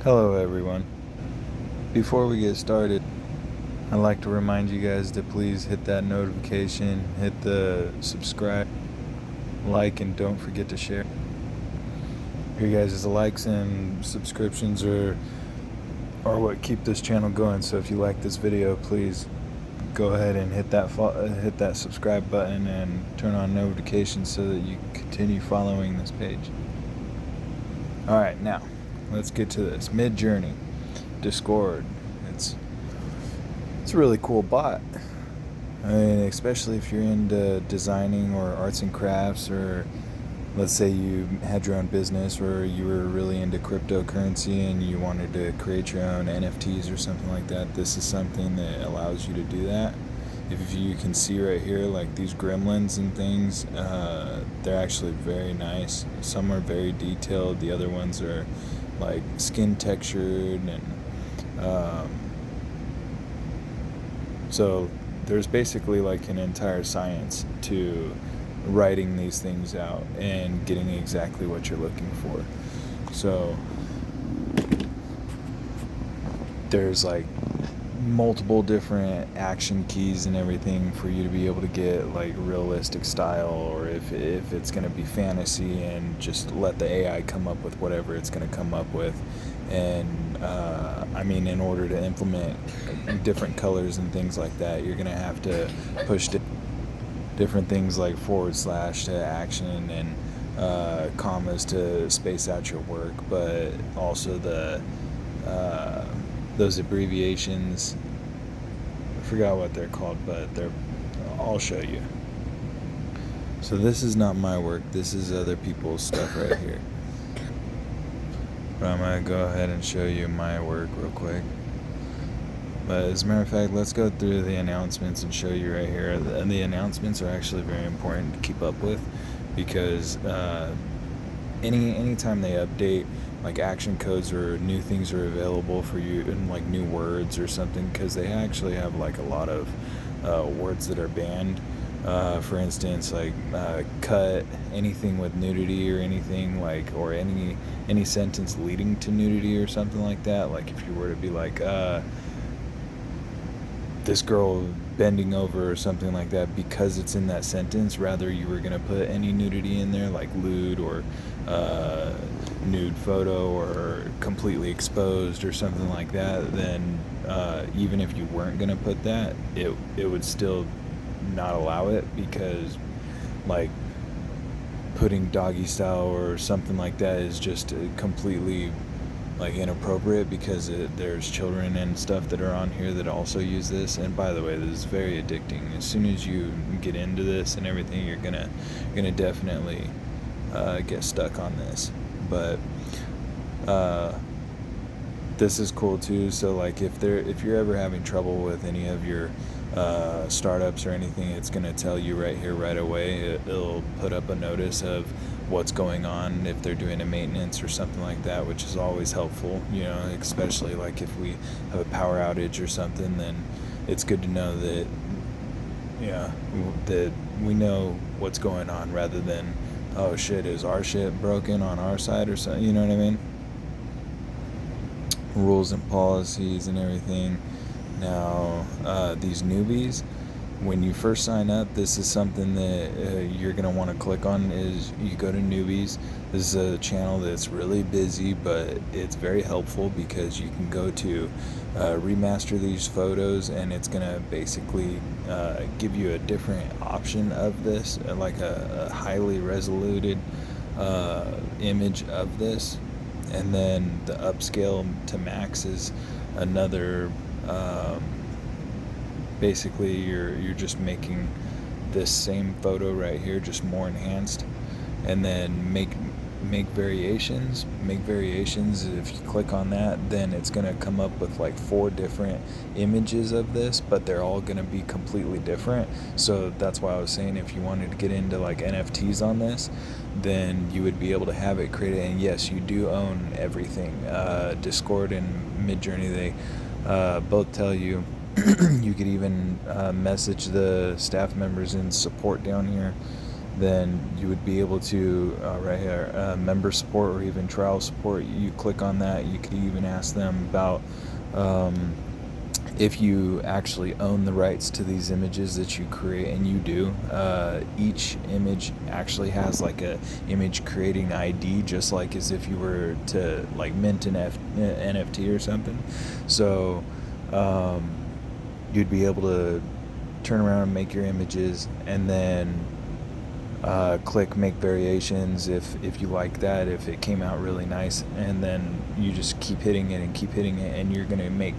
Hello everyone. Before we get started, I'd like to remind you guys to please hit that notification, hit the subscribe, like, and don't forget to share. Your guys' likes and subscriptions are what keep this channel going. So if you like this video, please go ahead and hit that subscribe button and turn on notifications so that you continue following this page. All right, now let's get to this. Midjourney, Discord. It's a really cool bot. I mean, especially if you're into designing or arts and crafts, or let's say you had your own business, or you were really into cryptocurrency and you wanted to create your own NFTs or something like that. This is something that allows you to do that. If you can see right here, like these gremlins and things, they're actually very nice. Some are very detailed. The other ones are like skin textured, and so there's basically like an entire science to writing these things out and getting exactly what you're looking for. So there's like multiple different action keys and everything for you to be able to get like realistic style, or if it's going to be fantasy, and just let the AI come up with whatever it's going to come up with. And I mean, in order to implement different colors and things like that, you're going to have to push different things like / to action, and commas to space out your work, but also those abbreviations, I forgot what they're called, but I'll show you. So this is not my work, this is other people's stuff right here. But I'm going to go ahead and show you my work real quick. But as a matter of fact, let's go through the announcements and show you right here. And the announcements are actually very important to keep up with, because anytime they update, like action codes or new things are available for you, and like new words or something, because they actually have like a lot of words that are banned. For instance, like cut, anything with nudity or anything like, or any sentence leading to nudity or something like that. Like if you were to be like this girl bending over or something like that, because it's in that sentence, rather you were going to put any nudity in there, like lewd, or nude photo, or completely exposed or something like that, then even if you weren't going to put that, it would still not allow it, because like putting doggy style or something like that is just completely like inappropriate, because there's children and stuff that are on here that also use this. And by the way, this is very addicting. As soon as you get into this and everything, you're gonna definitely get stuck on this. But this is cool too. So like if you're ever having trouble with any of your startups or anything, it's going to tell you right here right away. It'll put up a notice of what's going on if they're doing a maintenance or something like that, which is always helpful, especially like if we have a power outage or something, then it's good to know that that we know what's going on, rather than, oh shit, is our shit broken on our side or something, you know what I mean? Rules and policies and everything. Now, these newbies, when you first sign up, this is something that you're going to want to click on. Is you go to Newbies. This is a channel that's really busy, but it's very helpful, because you can go to remaster these photos, and it's going to basically give you a different option of this, like a highly resoluted image of this. And then the upscale to max is another. Basically you're just making this same photo right here just more enhanced, and then make variations. If you click on that, then it's going to come up with like 4 different images of this, but they're all going to be completely different. So that's why I was saying, if you wanted to get into like NFTs on this, then you would be able to have it created. And yes, you do own everything. Discord and Midjourney, they both tell you. You could even message the staff members in support down here then you would be able to, right here, member support or even trial support. You click on that. You could even ask them about if you actually own the rights to these images that you create, and you do. Each image actually has like a image creating ID, just like as if you were to like mint an NFT or something. So you'd be able to turn around and make your images, and then click make variations if you like that, if it came out really nice, and then you just keep hitting it and keep hitting it, and you're going to make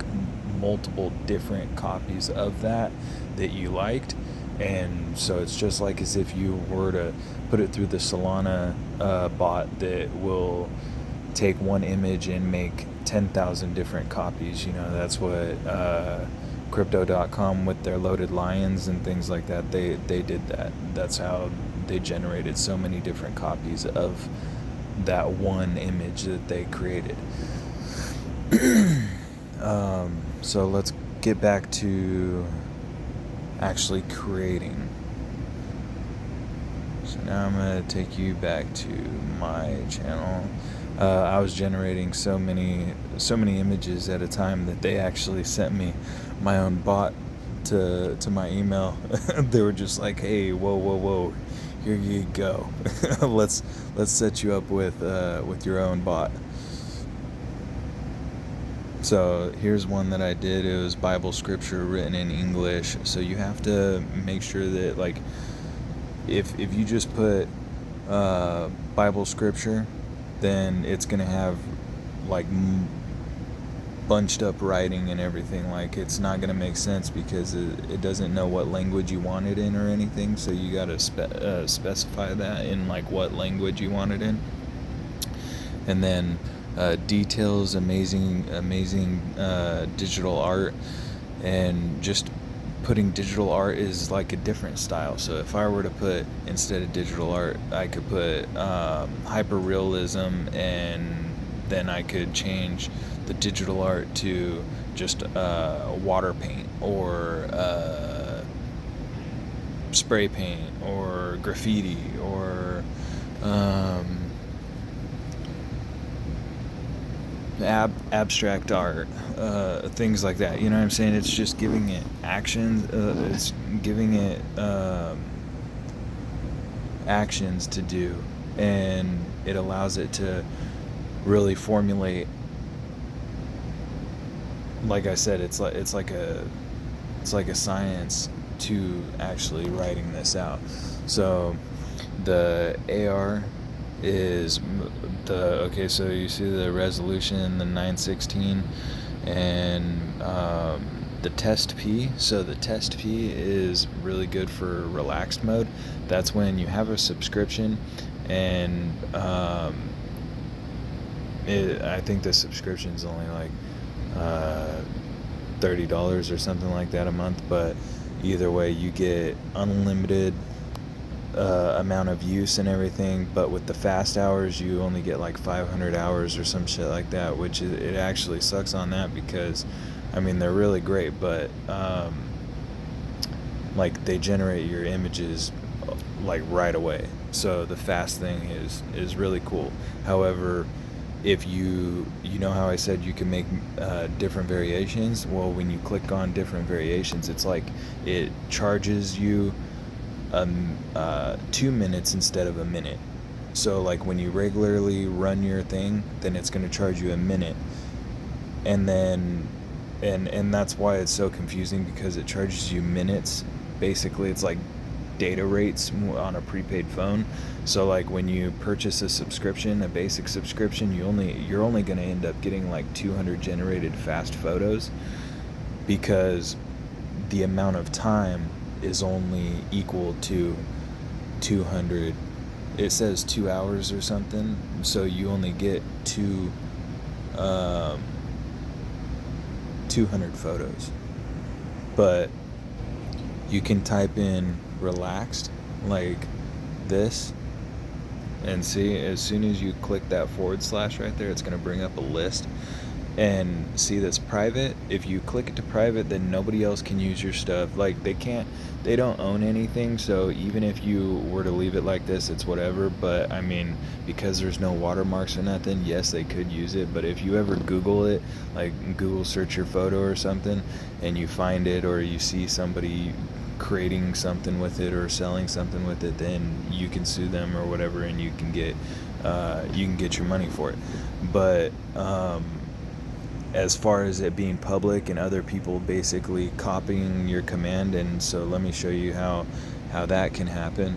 multiple different copies of that you liked. And so it's just like as if you were to put it through the Solana bot that will take one image and make 10,000 different copies. That's what crypto.com with their loaded lions and things like that, they did that. That's how they generated so many different copies of that one image that they created. So let's get back to actually creating. So now I'm going to take you back to my channel. I was generating so many images at a time that they actually sent me my own bot to my email. They were just like, hey, whoa, here you go. let's set you up with your own bot. So here's one that I did. It was Bible scripture written in English. So you have to make sure that, like, if you just put Bible scripture, then it's gonna have like bunched up writing and everything. Like, it's not gonna make sense because it doesn't know what language you want it in or anything. So you gotta specify that in like what language you want it in. And then details, amazing digital art, and just putting digital art is like a different style. So if I were to put, instead of digital art, I could put hyper realism, and then I could change the digital art to just water paint or spray paint or graffiti or abstract art, things like that. You know what I'm saying? It's just giving it action. It's giving it actions to do, and it allows it to really formulate. Like I said, it's like a science to actually writing this out. So the AR is so you see the resolution, the 916, and the test P. So the test P is really good for relaxed mode. That's when you have a subscription, and I think the subscription is only like $30 or something like that a month, but either way you get unlimited amount of use and everything. But with the fast hours, you only get like 500 hours or some shit like that, which it actually sucks on that, because I mean, they're really great, but like they generate your images like right away. So the fast thing is really cool. However, if you know how I said you can make different variations, well, when you click on different variations, it's like it charges you 2 minutes instead of a minute. So like when you regularly run your thing, then it's going to charge you a minute, and then and that's why it's so confusing, because it charges you minutes. Basically, it's like data rates on a prepaid phone. So like when you purchase a subscription, a basic subscription, you're only going to end up getting like 200 generated fast photos, because the amount of time is only equal to 200. It says 2 hours or something, so you only get 200 photos. But you can type in relaxed like this, and see, as soon as you click that / right there, it's going to bring up a list, and see that's private. If you click it to private, then nobody else can use your stuff. Like they don't own anything, so even if you were to leave it like this, it's whatever. But I mean, because there's no watermarks or nothing, yes, they could use it. But if you ever Google it, like Google search your photo or something, and you find it, or you see somebody creating something with it or selling something with it, then you can sue them or whatever, and you can get your money for it. But as far as it being public and other people basically copying your command, and so let me show you how that can happen.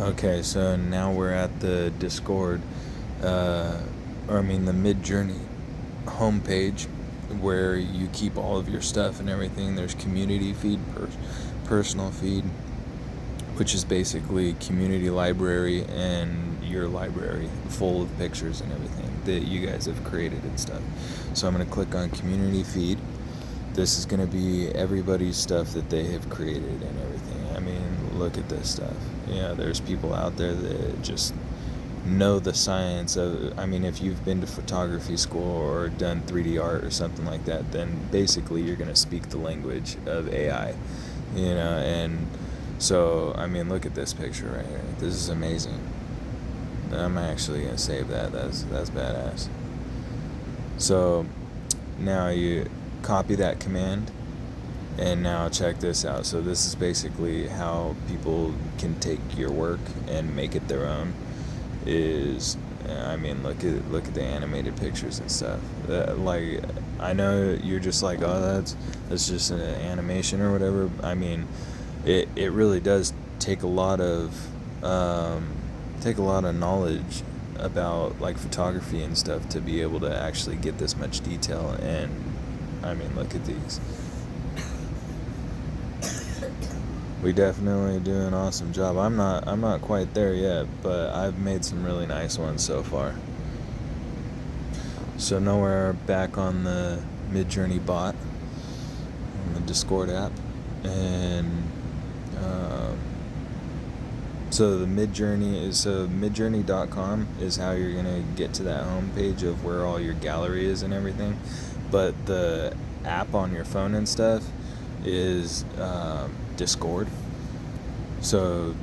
Okay, so now we're at the Discord, or I mean the Midjourney homepage, where you keep all of your stuff and everything. There's community feed, personal feed, which is basically community library, and your library full of pictures and everything that you guys have created and stuff. So I'm going to click on community feed. This is going to be everybody's stuff that they have created and everything. I mean, look at this stuff. Yeah, there's people out there that just know the science of, I mean, if you've been to photography school or done 3D art or something like that, then basically you're going to speak the language of AI, and so, I mean, look at this picture right here. This is amazing. I'm actually going to save that. That's badass. So, now you copy that command, and now check this out. So this is basically how people can take your work and make it their own. I mean, look at the animated pictures and stuff. Like, I know you're just like, oh, that's just an animation or whatever. I mean, it really does take a lot of knowledge about like photography and stuff to be able to actually get this much detail. And I mean, look at these. We definitely do an awesome job. I'm not quite there yet, but I've made some really nice ones so far. So now we're back on the Midjourney bot on the Discord app, and so the midjourney.com is how you're gonna get to that homepage of where all your gallery is and everything. But the app on your phone and stuff is Discord. So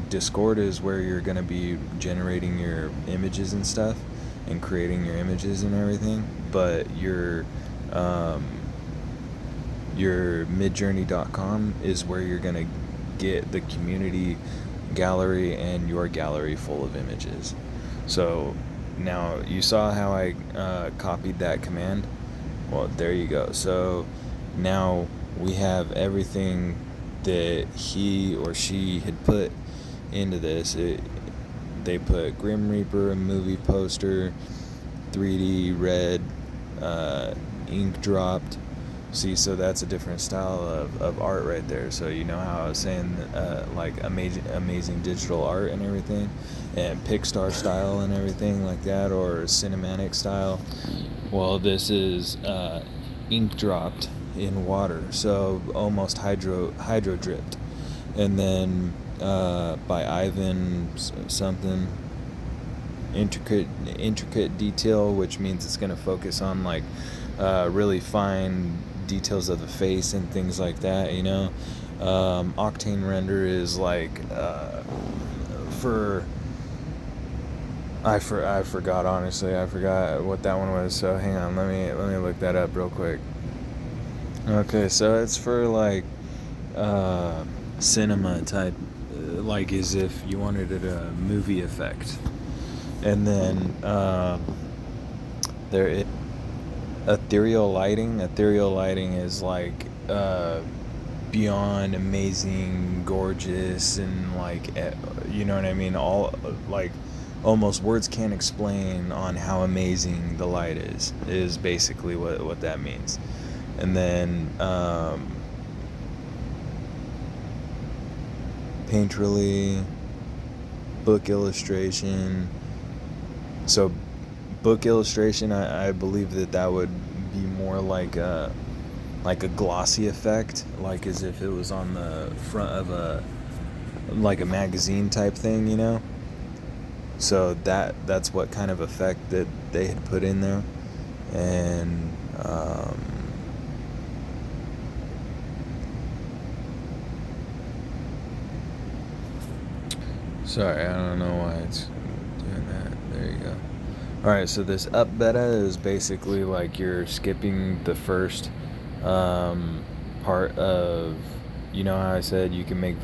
Discord is where you're going to be generating your images and stuff and creating your images and everything. But your midjourney.com is where you're going to get the community gallery and your gallery full of images. So now you saw how I copied that command. Well, there you go. So now we have everything that he or she had put into this. They put Grim Reaper, a movie poster, 3D red, ink dropped. See, so that's a different style of art right there. So you know how I was saying like amazing digital art and everything, and Pixar style and everything like that, or cinematic style. Well, this is ink dropped in water, so almost hydro dripped, and then by Ivan something, intricate detail, which means it's going to focus on like really fine details of the face and things like that, Octane render is like I forgot, honestly. I forgot what that one was, so hang on, let me look that up real quick. Okay, so it's for like cinema type, like as if you wanted it a movie effect. And then there is ethereal lighting. Ethereal lighting is like beyond amazing, gorgeous, and like, you know what I mean? All like almost words can't explain on how amazing the light is basically what that means. And then Painterly, book illustration. So book illustration, I believe that would be more like a glossy effect, like as if it was on the front of a magazine type thing, So that's what kind of effect that they had put in there. And sorry, I don't know why it's doing that. There you go. Alright, so this up beta is basically like you're skipping the first part of, you know how I said you can make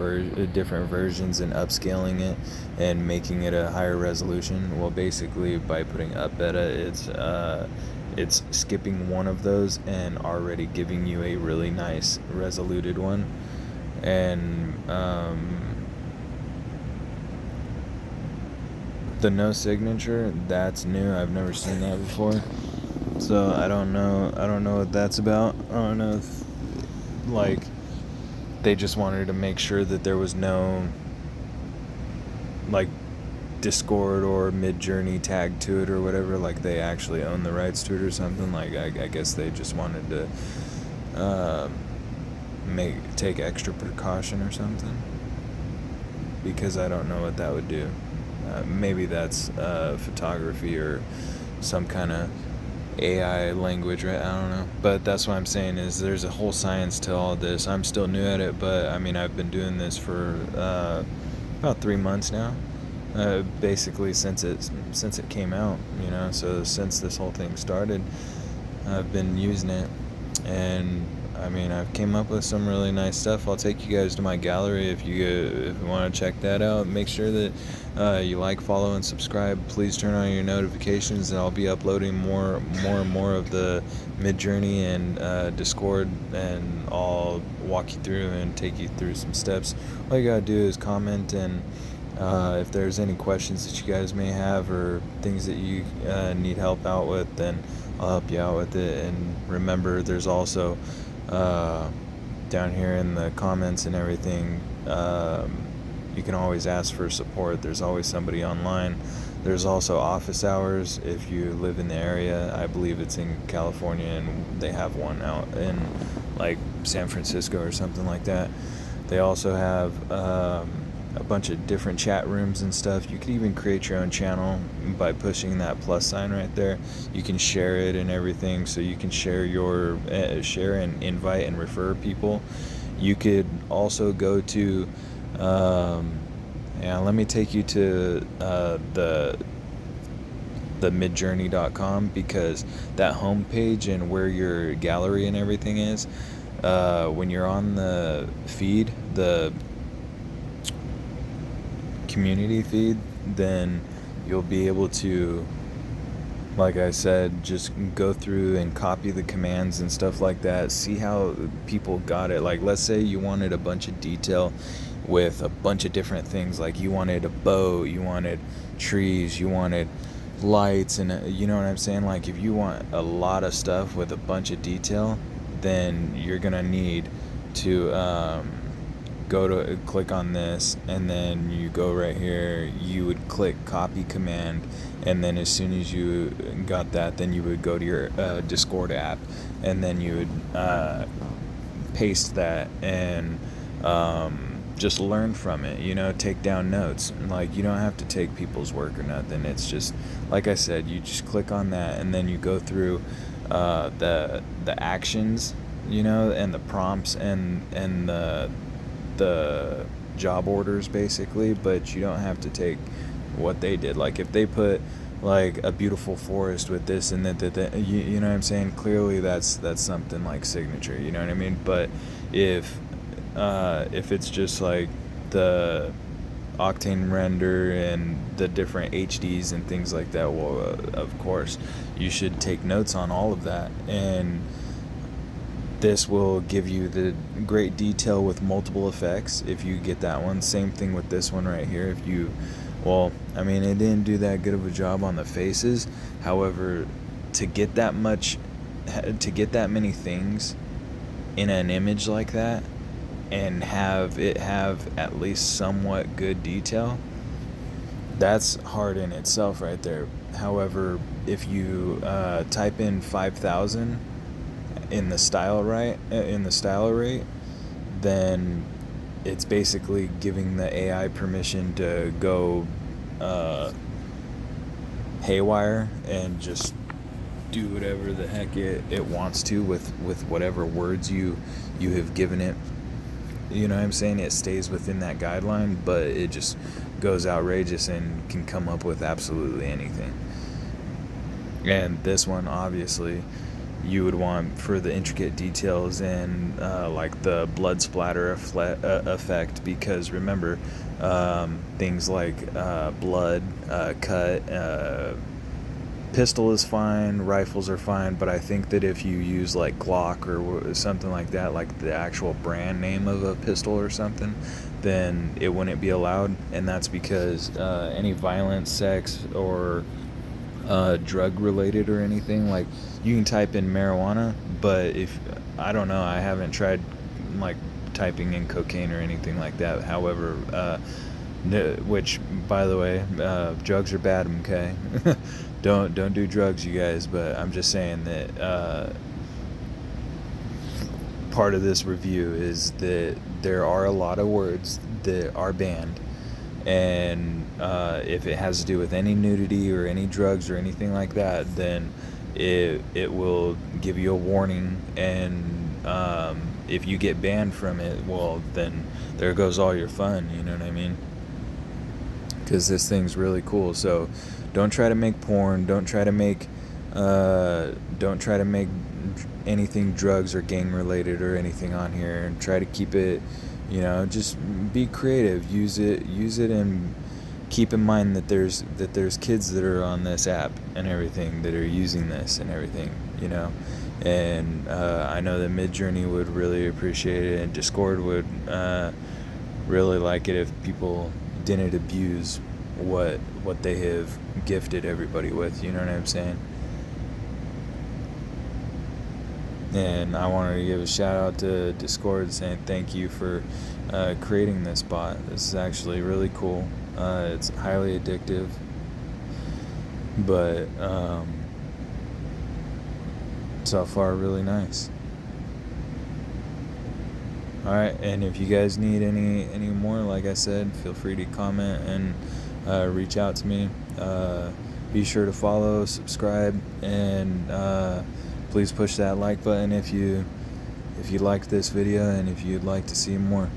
different versions and upscaling it and making it a higher resolution? Well, basically by putting up beta, it's skipping one of those and already giving you a really nice resoluted one. And the no signature, that's new. I've never seen that before, so I don't know what that's about. I don't know if like they just wanted to make sure that there was no like Discord or Midjourney tag to it or whatever, like they actually own the rights to it or something. Like I guess they just wanted to take extra precaution or something, because I don't know what that would do. Maybe that's photography or some kind of AI language, right? I don't know. But that's what I'm saying, is there's a whole science to all this. I'm still new at it, but I mean, I've been doing this for about 3 months now. Basically since it came out, you know. So since this whole thing started, I've been using it, and I mean, I've came up with some really nice stuff. I'll take you guys to my gallery if you want to check that out. Make sure that you like, follow, and subscribe. Please turn on your notifications, and I'll be uploading more and more of the Midjourney and Discord, and I'll walk you through and take you through some steps. All you gotta do is comment, and if there's any questions that you guys may have or things that you need help out with, then I'll help you out with it. And remember, there's also down here in the comments and everything, you can always ask for support. There's always somebody online. There's also office hours if you live in the area. I believe it's in California, and they have one out in like San Francisco or something like that. They also have a bunch of different chat rooms and stuff. You could even create your own channel by pushing that plus sign right there. You can share it and everything, so you can share and invite and refer people. You could also go to let me take you to the midjourney.com, because that homepage and where your gallery and everything is, when you're on the feed, the community feed, then you'll be able to, like I said, just go through and copy the commands and stuff like that. See how people got it. Like, let's say you wanted a bunch of detail with a bunch of different things. Like, you wanted a bow, you wanted trees, you wanted lights, and you know what I'm saying? Like, if you want a lot of stuff with a bunch of detail, then you're gonna need to click on this, and then you go right here, you would click copy command, and then as soon as you got that, then you would go to your Discord app, and then you would paste that, and just learn from it, you know, take down notes. Like, you don't have to take people's work or nothing. It's just, like I said, you just click on that, and then you go through the actions, you know, and the prompts, and the job orders basically, but you don't have to take what they did. Like, if they put like a beautiful forest with this and that, you know what I'm saying, clearly that's something like signature, you know what I mean? But if it's just like the octane render and the different HDs and things like that, well, of course you should take notes on all of that, and this will give you the great detail with multiple effects if you get that one. Same thing with this one right here. If you, well, I mean, it didn't do that good of a job on the faces. However, to get that many things in an image like that, and have it have at least somewhat good detail, that's hard in itself right there. However, if you type in 5,000 in the style rate, then it's basically giving the AI permission to go haywire and just do whatever the heck it wants to with whatever words you have given it. You know what I'm saying? It stays within that guideline, but it just goes outrageous and can come up with absolutely anything. And this one, obviously, you would want for the intricate details and like the blood splatter effect, because remember, things like blood, cut, pistol is fine, rifles are fine, but I think that if you use like Glock or something like that, like the actual brand name of a pistol or something, then it wouldn't be allowed. And that's because any violence, sex, or drug related or anything, like you can type in marijuana, but if I don't know, I haven't tried like typing in cocaine or anything like that. However, which, by the way, drugs are bad, okay? don't do drugs, you guys. But I'm just saying that part of this review is that there are a lot of words that are banned, and if it has to do with any nudity or any drugs or anything like that, then it will give you a warning, and if you get banned from it, well, then there goes all your fun, you know what I mean? Because this thing's really cool. So don't try to make porn, don't try to make anything drugs or gang related or anything on here, and try to keep it, you know, just be creative, use it, and keep in mind that there's kids that are on this app and everything that are using this and everything, you know. And I know that Midjourney would really appreciate it, and Discord would really like it if people didn't abuse what they have gifted everybody with, you know what I'm saying? And I wanted to give a shout out to Discord, saying thank you for creating this bot. This is actually really cool. It's highly addictive, but so far really nice. Alright, and if you guys need any more, like I said, feel free to comment and reach out to me. Be sure to follow, subscribe, and please push that like button if you liked this video and if you'd like to see more.